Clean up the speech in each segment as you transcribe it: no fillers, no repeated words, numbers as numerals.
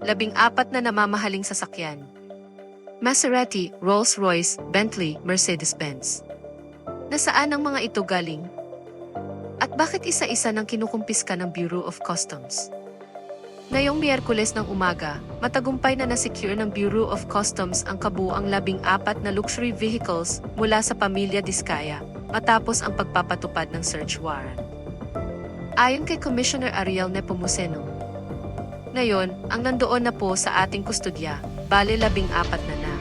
14 na namamahaling sasakyan. Maserati, Rolls-Royce, Bentley, Mercedes-Benz. Nasaan ang mga ito galing? At bakit isa-isa nang kinukumpiska ng Bureau of Customs? Ngayong Miyerkules ng umaga, matagumpay na na-secure ng Bureau of Customs ang kabuuang 14 na luxury vehicles mula sa pamilya Diskaya matapos ang pagpapatupad ng search warrant. Ayon kay Commissioner Ariel Nepomuceno, ngayon, ang nandoon na po sa ating kustodya, bale 14 na.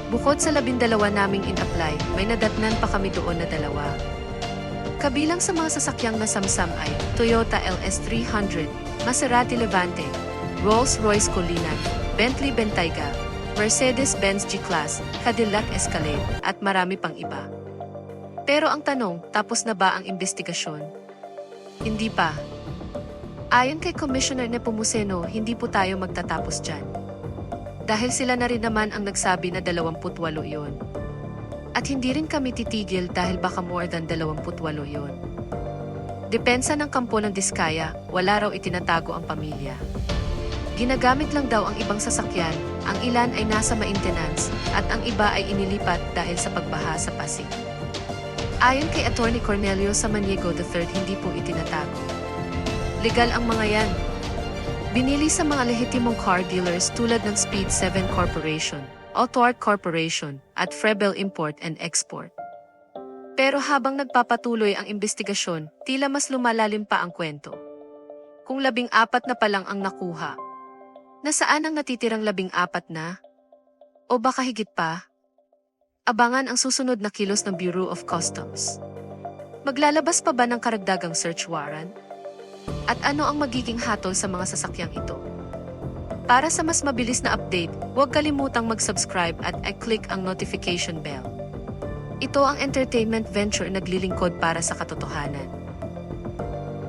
Bukod sa 12 naming in-apply, may nadatnan pa kami doon na 2. Kabilang sa mga sasakyang nasamsam ay Toyota LS300, Maserati Levante, Rolls-Royce Cullinan, Bentley Bentayga, Mercedes-Benz G-Class, Cadillac Escalade, at marami pang iba. Pero ang tanong, tapos na ba ang investigasyon? Hindi pa. Ayon kay Commissioner Nepomuceno, hindi po tayo magtatapos dyan. Dahil sila na rin naman ang nagsabi na 28 yun. At hindi rin kami titigil dahil baka more than 28 yun. Depensa ng kampo ng Diskaya, wala raw itinatago ang pamilya. Ginagamit lang daw ang ibang sasakyan, ang ilan ay nasa maintenance, at ang iba ay inilipat dahil sa pagbaha sa Pasig. Ayon kay Attorney Cornelio Samaniego III, hindi po itinatago. Legal ang mga yan. Binili sa mga lehitimong car dealers tulad ng Speed 7 Corporation, Autoart Corporation, at Frebel Import and Export. Pero habang nagpapatuloy ang investigasyon, tila mas lumalalim pa ang kwento. Kung 14 na pa lang ang nakuha, nasaan ang natitirang 14 na? O baka higit pa? Abangan ang susunod na kilos ng Bureau of Customs. Maglalabas pa ba ng karagdagang search warrant? At ano ang magiging hatol sa mga sasakyang ito? Para sa mas mabilis na update, huwag kalimutang mag-subscribe at i-click ang notification bell. Ito ang entertainment venture naglilingkod para sa katotohanan.